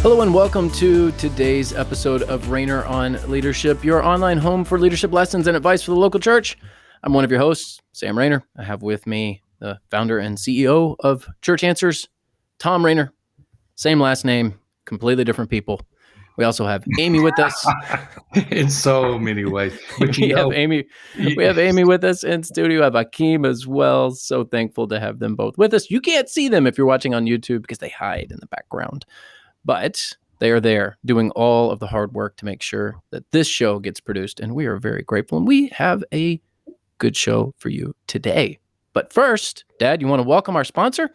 Hello and welcome to today's episode of Rainer on Leadership, your online home for leadership lessons and advice for the local church. I'm one of your hosts, Sam Rainer. I have with me the founder and CEO of Church Answers, Tom Rainer. Same last name, completely different people. We also have Amy with us. In so many ways. But We have Amy with us in studio. I have Akeem as well. So thankful to have them both with us. You can't see them if you're watching on YouTube because they hide in the background. But they are there doing all of the hard work to make sure that this show gets produced. And we are very grateful. And we have a good show for you today. But first, Dad, you want to welcome our sponsor?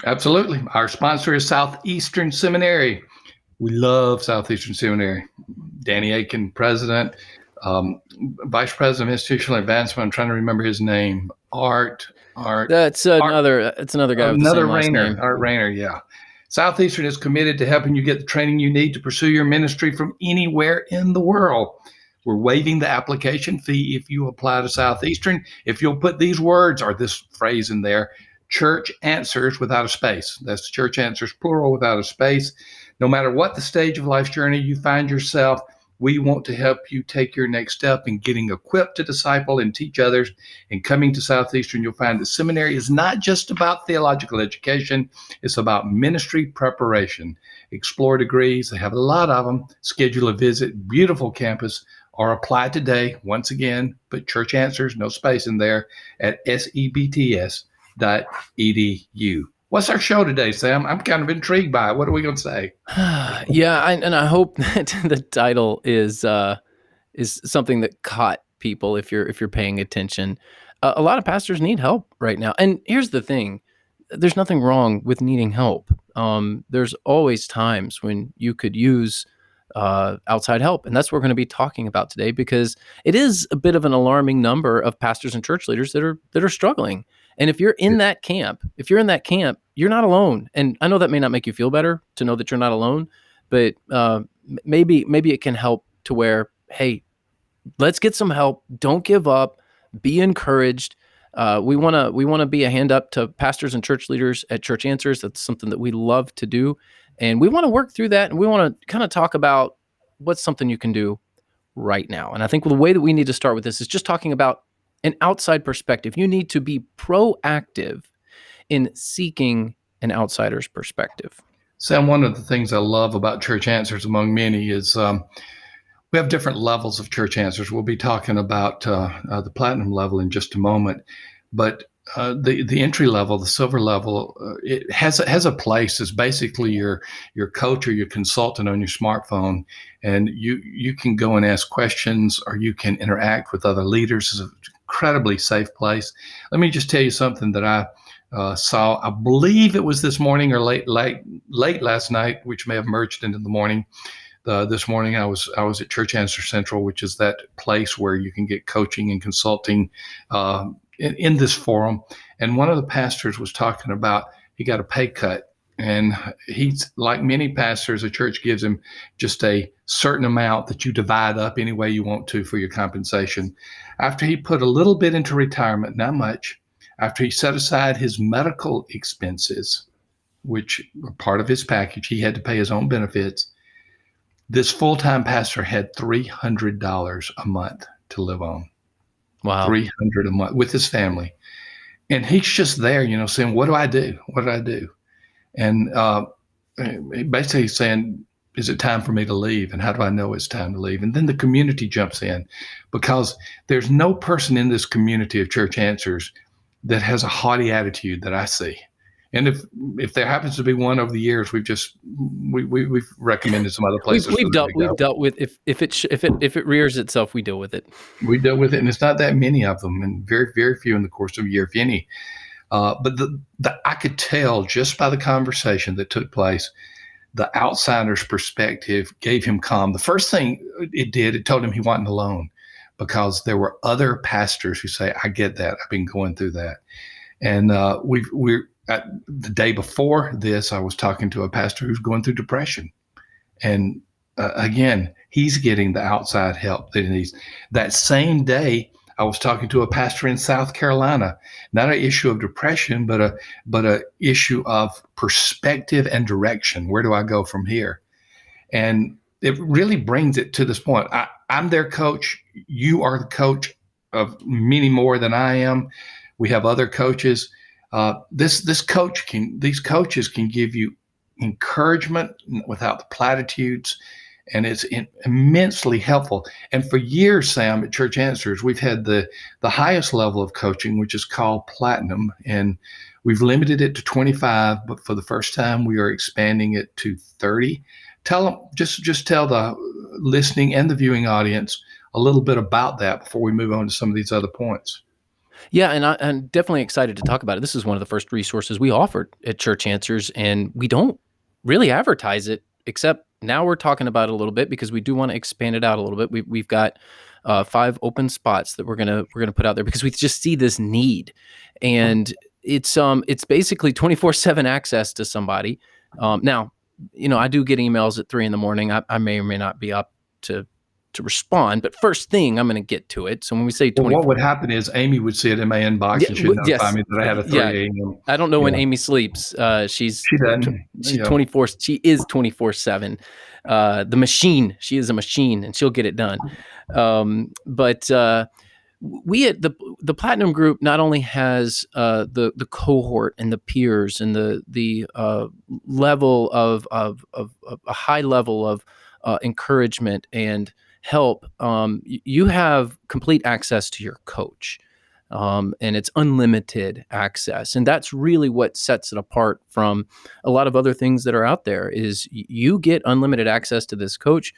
Absolutely. Our sponsor is Southeastern Seminary. We love Southeastern Seminary. Danny Aiken, president, vice president of institutional advancement. I'm trying to remember his name. Art. It's another guy with the same last name. Art Rainer, yeah. Southeastern is committed to helping you get the training you need to pursue your ministry from anywhere in the world. We're waiving the application fee if you apply to Southeastern. If you'll put these words or this phrase in there, Church Answers without a space. That's Church Answers, plural, without a space. No matter what the stage of life's journey you find yourself, we want to help you take your next step in getting equipped to disciple and teach others. And coming to Southeastern, you'll find the seminary is not just about theological education. It's about ministry preparation. Explore degrees. They have a lot of them. Schedule a visit. Beautiful campus. Or apply today. Once again, put Church Answers, no space in there, at sebts.edu. What's our show today, Sam? I'm kind of intrigued by it. What are we going to say? I hope that the title is something that caught people if you're paying attention. A lot of pastors need help right now. And here's the thing. There's nothing wrong with needing help. There's always times when you could use outside help. And that's what we're going to be talking about today, because it is a bit of an alarming number of pastors and church leaders that are struggling. And if you're in that camp, you're not alone. And I know that may not make you feel better to know that you're not alone, but maybe it can help to where, hey, let's get some help. Don't give up. Be encouraged. We want to be a hand up to pastors and church leaders at Church Answers. That's something that we love to do. And we want to work through that. And we want to kind of talk about what's something you can do right now. And I think the way that we need to start with this is just talking about an outside perspective. You need to be proactive in seeking an outsider's perspective. Sam, one of the things I love about Church Answers, among many, is we have different levels of Church Answers. We'll be talking about the platinum level in just a moment. But the entry level, the silver level, it has a place. It's basically your coach or your consultant on your smartphone, and you can go and ask questions, or you can interact with other leaders. It's an incredibly safe place. Let me just tell you something that I saw. I believe it was this morning or late last night, which may have merged into the morning. This morning I was at Church Answer Central, which is that place where you can get coaching and consulting in this forum. And one of the pastors was talking about he got a pay cut. And he's, like many pastors, the church gives him just a certain amount that you divide up any way you want to for your compensation. After he put a little bit into retirement, not much, after he set aside his medical expenses, which were part of his package, he had to pay his own benefits. This full-time pastor had $300 a month to live on. Wow. $300 a month with his family. And he's just there, saying, what do I do? What did I do? And basically saying, is it time for me to leave? And how do I know it's time to leave? And then the community jumps in, because there's no person in this community of Church Answers that has a haughty attitude that I see. And if there happens to be one over the years, we've recommended some other places. We've dealt with if it rears itself, we deal with it. We deal with it, and it's not that many of them, and very, very few in the course of a year, if any. But I could tell just by the conversation that took place, the outsider's perspective gave him calm. The first thing it told him he wasn't alone, because there were other pastors who say, I get that. I've been going through that. And the day before this, I was talking to a pastor who's going through depression. And again, he's getting the outside help that he needs. That same day, I was talking to a pastor in South Carolina, not an issue of depression, but a issue of perspective and direction. Where do I go from here? And it really brings it to this point. I'm their coach. You are the coach of many more than I am. We have other coaches. These coaches can give you encouragement without the platitudes, and it's immensely helpful. And for years, Sam, at Church Answers, we've had the highest level of coaching, which is called Platinum, and we've limited it to 25. But for the first time, we are expanding it to 30. Tell them, just tell the listening and the viewing audience a little bit about that before we move on to some of these other points. Yeah, and I'm definitely excited to talk about it. This is one of the first resources we offered at Church Answers, and we don't really advertise it, except now we're talking about it a little bit because we do want to expand it out a little bit. We've got 5 open spots that we're gonna put out there because we just see this need, and it's basically 24/7 access to somebody. Now, I do get emails at 3 in the morning. I may or may not be up to respond, but first thing I'm going to get to it. So when we say Well, what 24, would happen is Amy would see it in my inbox yeah, and she'd notify yes, me that I had a yeah. 3 a.m. I don't know when Yeah, Amy sleeps. She's she doesn't. she's 24. She is 24/7. The machine. She is a machine, and she'll get it done. But we at the Platinum Group not only has the cohort and the peers and the level of a high level of encouragement and help. You have complete access to your coach. And it's unlimited access, and that's really what sets it apart from a lot of other things that are out there. Is you get unlimited access to this coach.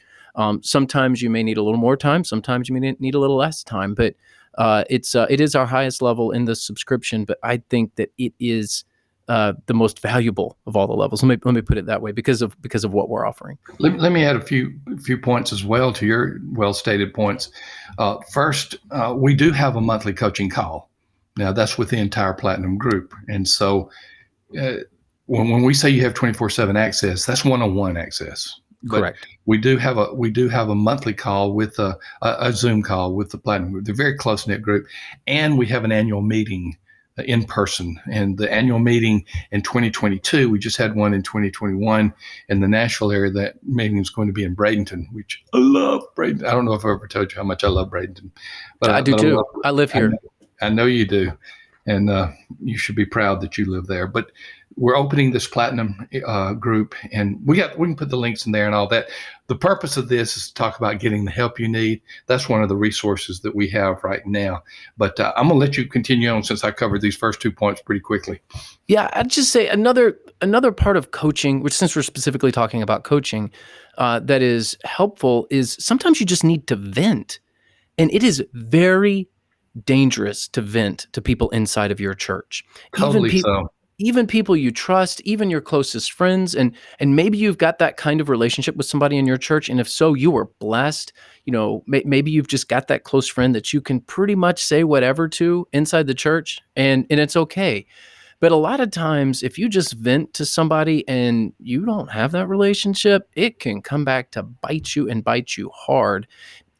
Sometimes you may need a little more time, sometimes you may need a little less time, but it is our highest level in the subscription. But I think that it is the most valuable of all the levels. Let me put it that way because of what we're offering. Let me add a few points as well to your well stated points. First, we do have a monthly coaching call. Now that's with the entire Platinum Group, and so uh, when we say you have 24/7 access, that's one-on-one access. But Correct. we do have a monthly call with a Zoom call with the Platinum Group. They're a very close knit group, and we have an annual meeting in person. And the annual meeting in 2022, we just had one in 2021 in the Nashville area. That meeting is going to be in Bradenton, which I love. Bradenton. I don't know if I ever told you how much I love Bradenton, I do but too. I live here. I know you do, and you should be proud that you live there. But we're opening this Platinum group, and we can put the links in there and all that. The purpose of this is to talk about getting the help you need. That's one of the resources that we have right now. But I'm going to let you continue on since I covered these first 2 points pretty quickly. Yeah, I'd just say another part of coaching, which since we're specifically talking about coaching, that is helpful is sometimes you just need to vent, and it is very dangerous to vent to people inside of your church, even Totally people. so. Even people you trust, even your closest friends, and maybe you've got that kind of relationship with somebody in your church, and if so, you are blessed. Maybe you've just got that close friend that you can pretty much say whatever to inside the church, and it's okay. But a lot of times, if you just vent to somebody and you don't have that relationship, it can come back to bite you and bite you hard.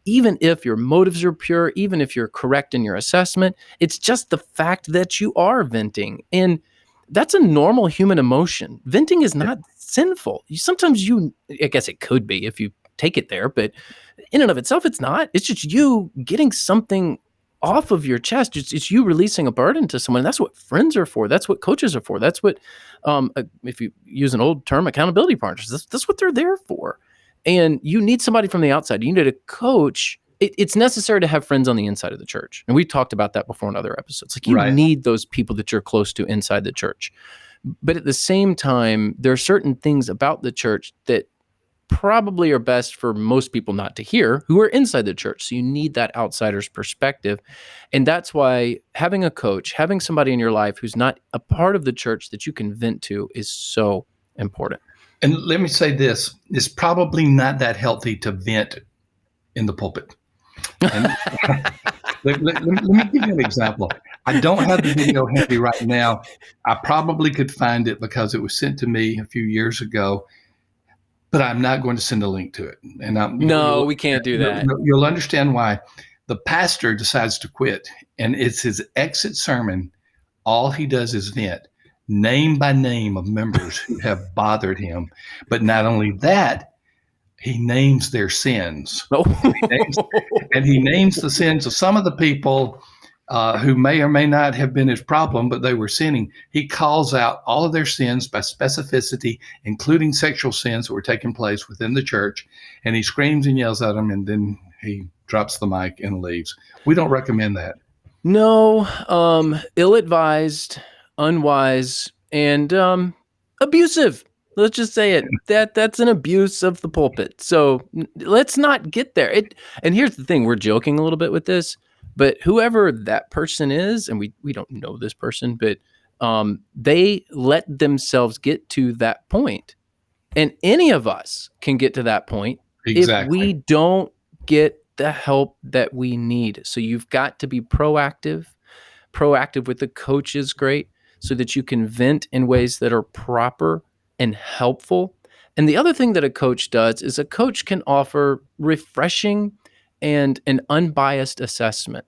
Even if your motives are pure, even if you're correct in your assessment, it's just the fact that you are venting. And that's a normal human emotion. Venting is not sinful. I guess it could be if you take it there, but in and of itself, it's not. It's just you getting something off of your chest. It's you releasing a burden to someone. That's what friends are for. That's what coaches are for. That's what, if you use an old term, accountability partners, that's what they're there for. And you need somebody from the outside. You need a coach. It's necessary to have friends on the inside of the church. And we've talked about that before in other episodes. Like you Right. need those people that you're close to inside the church. But at the same time, there are certain things about the church that probably are best for most people not to hear who are inside the church. So you need that outsider's perspective. And that's why having a coach, having somebody in your life who's not a part of the church that you can vent to is so important. And let me say this: it's probably not that healthy to vent in the pulpit. And let me give you an example. I don't have the video handy right now. I probably could find it because it was sent to me a few years ago, but I'm not going to send a link to it. And No, we can't do that. You'll understand why. The pastor decides to quit, and it's his exit sermon. All he does is vent, name by name, of members who have bothered him. But not only that, he names their sins. And he names, Oh. and he names the sins of some of the people who may or may not have been his problem, but they were sinning. He calls out all of their sins by specificity, including sexual sins that were taking place within the church. And he screams and yells at them, and then he drops the mic and leaves. We don't recommend that. No, ill-advised, unwise, and abusive. Let's just say it. That's an abuse of the pulpit. So let's not get there. And here's the thing: we're joking a little bit with this, but whoever that person is, and we don't know this person, but they let themselves get to that point, and any of us can get to that point if Exactly. we don't get the help that we need. So you've got to be proactive. Proactive with the coach is great so that you can vent in ways that are proper and helpful. And the other thing that a coach does is a coach can offer refreshing and an unbiased assessment.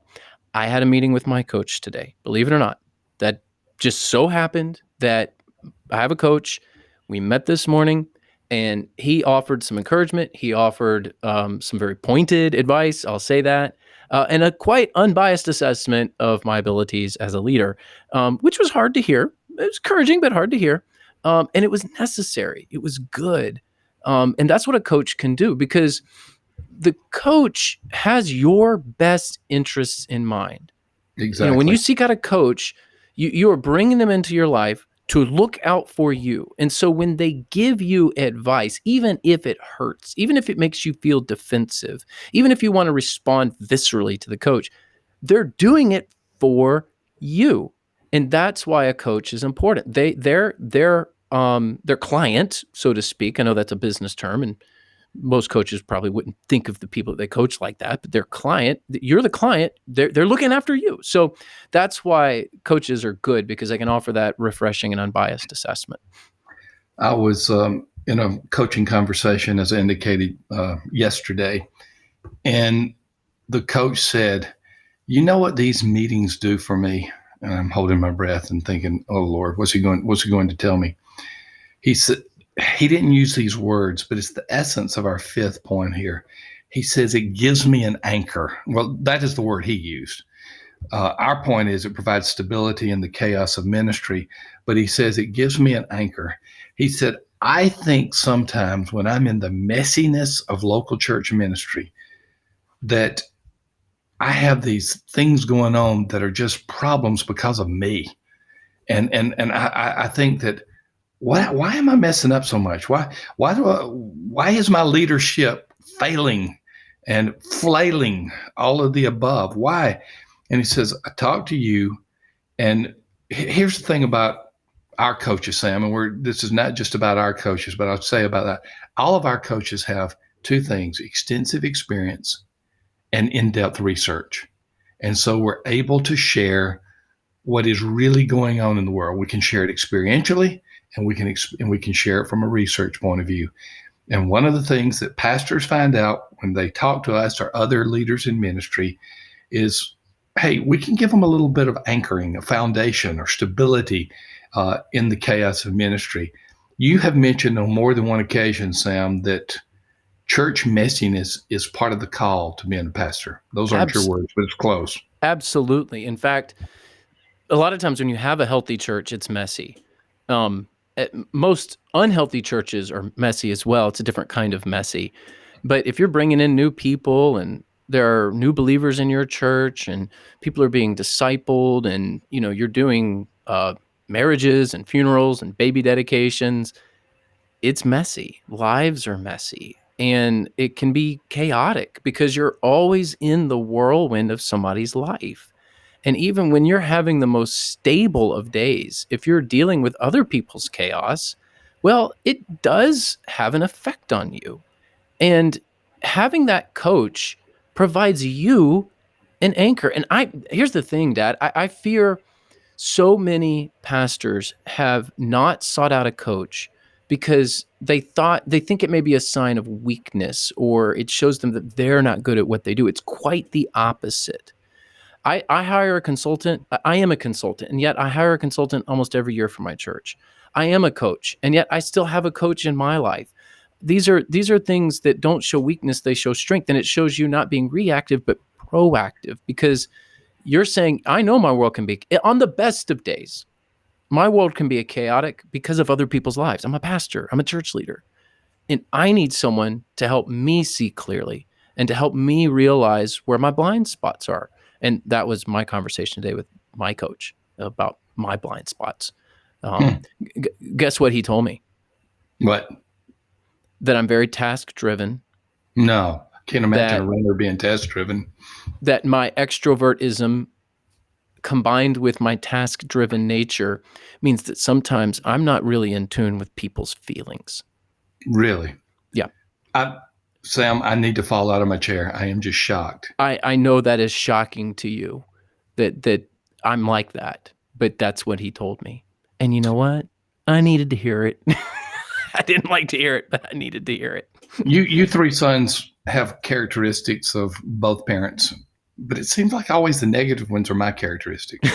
I had a meeting with my coach today, believe it or not. That just so happened that I have a coach. We met this morning and he offered some encouragement. He offered some very pointed advice. I'll say that. And a quite unbiased assessment of my abilities as a leader, which was hard to hear. It was encouraging, but hard to hear. And it was necessary. It was good. And that's what a coach can do because the coach has your best interests in mind. When Exactly. you seek out a coach, you are bringing them into your life to look out for you. And so when they give you advice, even if it hurts, even if it makes you feel defensive, even if you want to respond viscerally to the coach, they're doing it for you. And that's why a coach is important. Their client, so to speak. I know that's a business term, and most coaches probably wouldn't think of the people that they coach like that, but their client, you're the client, they're looking after you. So that's why coaches are good because they can offer that refreshing and unbiased assessment. I was in a coaching conversation, as I indicated yesterday, and the coach said, "You know what these meetings do for me?" And I'm holding my breath and thinking, "Oh Lord, what's he going to tell me?" He said he didn't use these words, but it's the essence of our fifth point here. He says it gives me an anchor. Well, that is the word he used. Our point is it provides stability in the chaos of ministry, but he says it gives me an anchor. He said, I think sometimes when I'm in the messiness of local church ministry, that I have these things going on that are just problems because of me. And I think that why am I messing up so much? Why is my leadership failing and flailing all of the above? Why? And he says, I talk to you, and here's the thing about our coaches, Sam, and this is not just about our coaches, but I'll say about that. All of our coaches have two things: extensive experience and in-depth research. And so we're able to share what is really going on in the world. We can share it experientially, and we can share it from a research point of view. And one of the things that pastors find out when they talk to us or other leaders in ministry is, hey, we can give them a little bit of anchoring, a foundation or stability in the chaos of ministry. You have mentioned on more than one occasion, Sam, that church messiness is part of the call to being a pastor. Those aren't your Abs- words, but it's close. Absolutely. In fact, a lot of times when you have a healthy church, it's messy. Most unhealthy churches are messy as well. It's a different kind of messy. But if you're bringing in new people and there are new believers in your church and people are being discipled and you're doing marriages and funerals and baby dedications, it's messy. Lives are messy. And it can be chaotic because you're always in the whirlwind of somebody's life. And even when you're having the most stable of days, if you're dealing with other people's chaos, well, it does have an effect on you. And having that coach provides you an anchor. And here's the thing, Dad, I fear so many pastors have not sought out a coach because they think it may be a sign of weakness or it shows them that they're not good at what they do. It's quite the opposite. I hire a consultant. I am a consultant, and yet I hire a consultant almost every year for my church. I am a coach, and yet I still have a coach in my life. these are things that don't show weakness, they show strength, and it shows you not being reactive but proactive, because you're saying, I know my world can be, on the best of days, my world can be a chaotic because of other people's lives. I'm a pastor, I'm a church leader, and I need someone to help me see clearly and to help me realize where my blind spots are. And that was my conversation today with my coach about my blind spots. Um, Hmm. Guess what he told me? What? That I'm very task driven, No, I can't imagine a that runner being test driven. that my extrovertism combined with my task driven nature means that sometimes I'm not really in tune with people's feelings. Really? Yeah. I, Sam, I need to fall out of my chair. I am just shocked. I know that is shocking to you, that I'm like that, but that's what he told me. And you know what? I needed to hear it. I didn't like to hear it, but I needed to hear it. You three sons have characteristics of both parents, but it seems like always the negative ones are my characteristics.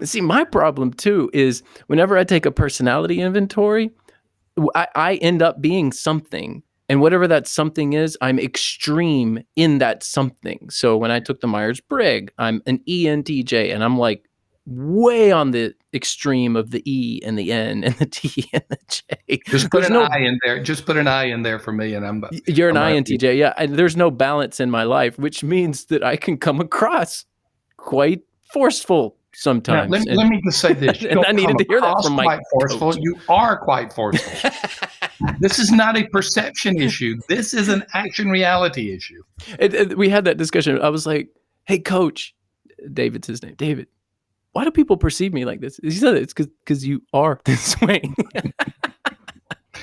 See, my problem too is whenever I take a personality inventory, I end up being something. And whatever that something is, I'm extreme in that something. So when I took the Myers Briggs, I'm an ENTJ, and I'm like way on the extreme of the E and the N and the T and the J. Just put There's an no, I in there. Just put an I in there for me, and you're an I'm happy. INTJ. Yeah. And there's no balance in my life, which means that I can come across quite forceful Now, sometimes. let me just say this: you And I don't come needed to hear that across from my quite forceful. coach. You are quite forceful. This is not a perception issue. This is an action reality issue. We had that discussion. I was like, hey, coach, David's his name. David, why do people perceive me like this? He said it's because you are this way.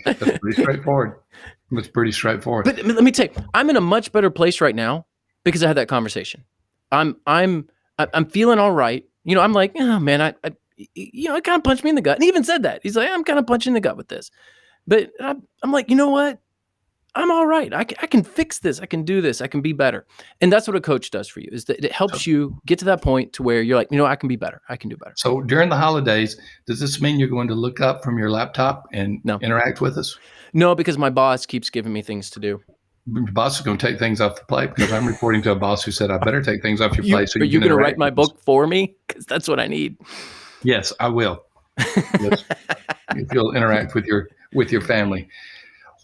That's pretty straightforward. It's pretty straightforward. But let me tell you, I'm in a much better place right now because I had that conversation. I'm feeling all right. I'm like, oh man, it kind of punched me in the gut. And he even said that. He's like, I'm kind of punching the gut with this. But I'm like, you know what? I'm all right. I can fix this. I can do this. I can be better. And that's what a coach does for you, is that it So, helps you get to that point to where you're like, I can be better. I can do better. so during the holidays, does this mean you're going to look up from your laptop and No, interact with us? no, because my boss keeps giving me things to do. Your boss is going to take things off the plate because I'm reporting to a boss who said I better take things off your You plate so are you you can going to write interact my with us. book for me? Because that's what I need. Yes, I will. Yes, if you'll interact with your family.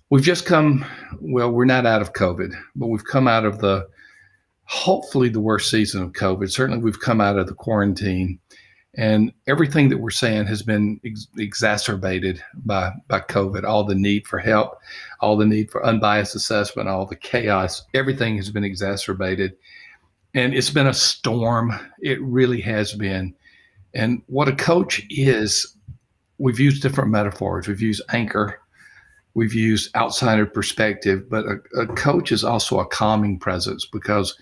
We've just come. Well, we're not out of COVID, but we've come out of hopefully the worst season of COVID. Certainly, we've come out of the quarantine, and everything that we're saying has been exacerbated by COVID. All the need for help, all the need for unbiased assessment, all the chaos, everything has been exacerbated. And it's been a storm. It really has been. And what a coach is, we've used different metaphors. We've used anchor, we've used outsider perspective, but a coach is also a calming presence because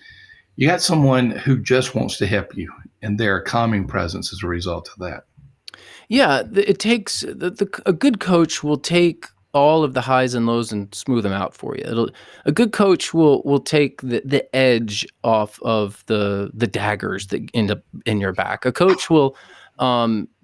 you got someone who just wants to help you, and they're a calming presence as a result of that. Yeah, it takes a good coach will take all of the highs and lows and smooth them out for you. A good coach will take the edge off of the daggers that end up in your back. A coach will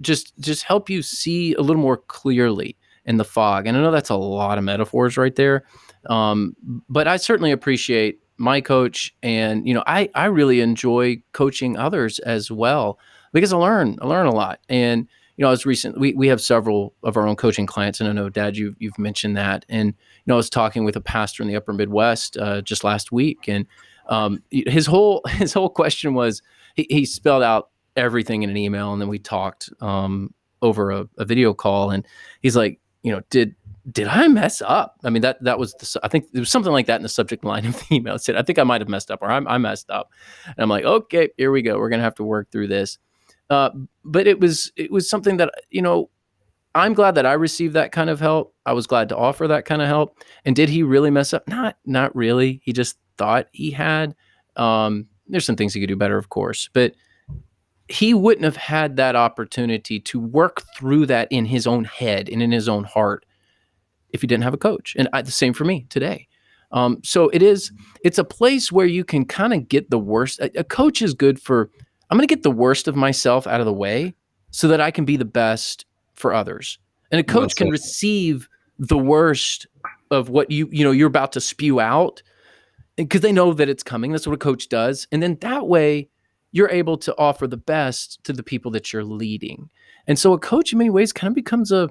just help you see a little more clearly in the fog. And I know that's a lot of metaphors right there, but I certainly appreciate my coach, and I really enjoy coaching others as well because I learn a lot. And I was we have several of our own coaching clients, and I know, Dad, you've mentioned that. And I was talking with a pastor in the Upper Midwest just last week, and his whole question was, he spelled out everything in an email, and then we talked over a video call, and he's like, did I mess up? I mean, that was I think there was something like that in the subject line of the email. It said, I think I might have messed up, or I messed up. And I'm like, okay, here we go. We're gonna have to work through this. But it was something that I'm glad that I received that kind of help. I was glad to offer that kind of help. And did he really mess up? Not really. He just thought he had. There's some things he could do better, of course, but he wouldn't have had that opportunity to work through that in his own head and in his own heart if he didn't have a coach. And the same for me today. So it's a place where you can kind of get the worst. A coach is good for, I'm going to get the worst of myself out of the way so that I can be the best for others. And a Well coach can said. receive the worst of what you're about to spew out, because they know that it's coming. That's what a coach does. And then that way you're able to offer the best to the people that you're leading. And so a coach in many ways kind of becomes a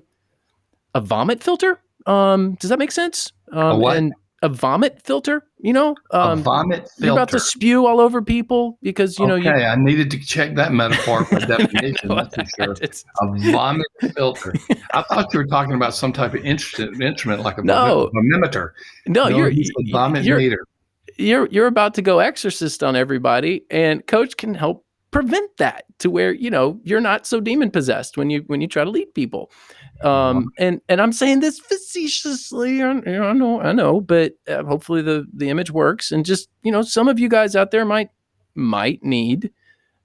vomit filter. Does that make sense? A what? And a vomit filter, A vomit you're about to filter. spew all over people because, Okay, I needed to check that metaphor for definition. no, That's for sure. it's, A vomit filter. I thought you were talking about some type of instrument like a no, vamimeter. no, No, he said vomit meter. you're about to go exorcist on everybody, and coach can help prevent that to where, you're not so demon possessed when you try to lead people. And I'm saying this facetiously, I know, but hopefully the image works. And just, some of you guys out there might need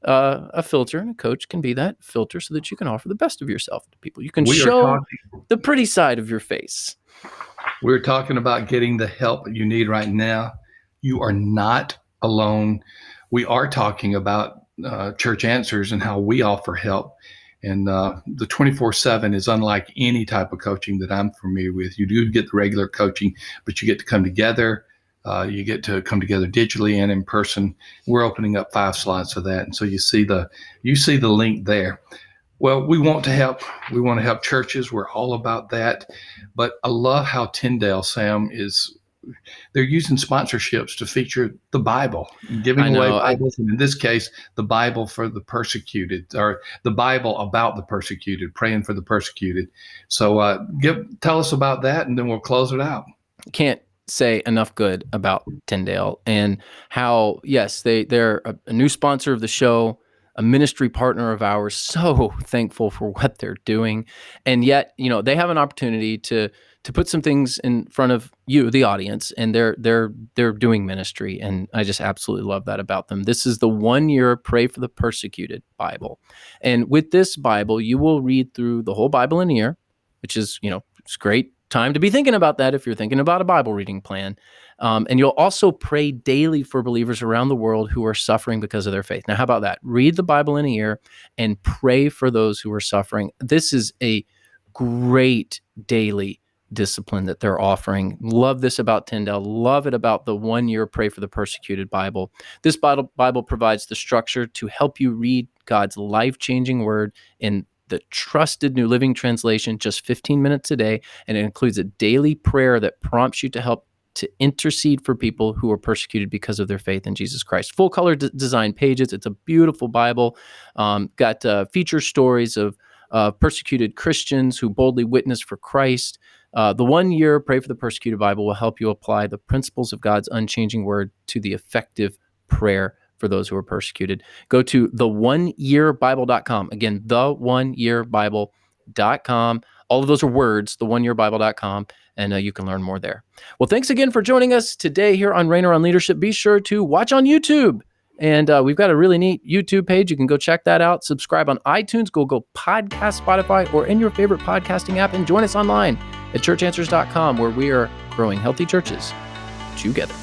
a filter, and a coach can be that filter so that you can offer the best of yourself to people. You can show the pretty side of your face. We're talking about getting the help you need right now. You are not alone. We are talking about Church Answers and how we offer help. And the 24/7 is unlike any type of coaching that I'm familiar with. You do get the regular coaching, but you get to come together. You get to come together digitally and in person. We're opening up 5 slots for that. And so you see the link there. Well, we want to help. We want to help churches. We're all about that. But I love how Tyndale, Sam, they're using sponsorships to feature the Bible, giving away Bibles, and in this case, the Bible for the persecuted, or the Bible about the persecuted, praying for the persecuted. So tell us about that, and then we'll close it out. Can't say enough good about Tyndale, and how, yes, they're a new sponsor of the show, a ministry partner of ours. So thankful for what they're doing. And yet, they have an opportunity to put some things in front of you, the audience, and they're doing ministry. And I just absolutely love that about them. This is the 1 year Pray for the Persecuted Bible. And with this Bible, you will read through the whole Bible in a year, which is, it's great time to be thinking about that if you're thinking about a Bible reading plan. And you'll also pray daily for believers around the world who are suffering because of their faith. Now, how about that? Read the Bible in a year and pray for those who are suffering. This is a great daily discipline that they're offering. Love this about Tyndale. Love it about the 1 year Pray for the Persecuted Bible. This Bible provides the structure to help you read God's life-changing word in the trusted New Living Translation, just 15 minutes a day. And it includes a daily prayer that prompts you to help to intercede for people who are persecuted because of their faith in Jesus Christ. Full color design pages. It's a beautiful Bible. Got feature stories of persecuted Christians who boldly witnessed for Christ. The 1 year Pray for the Persecuted Bible will help you apply the principles of God's unchanging word to the effective prayer for those who are persecuted. Go to the1yearbible.com. Again, the1yearbible.com. All of those are words, the1yearbible.com, and you can learn more there. Well, thanks again for joining us today here on Rainer on Leadership. Be sure to watch on YouTube. And we've got a really neat YouTube page. You can go check that out. Subscribe on iTunes, Google Podcast, Spotify, or in your favorite podcasting app. And join us online at churchanswers.com, where we are growing healthy churches together.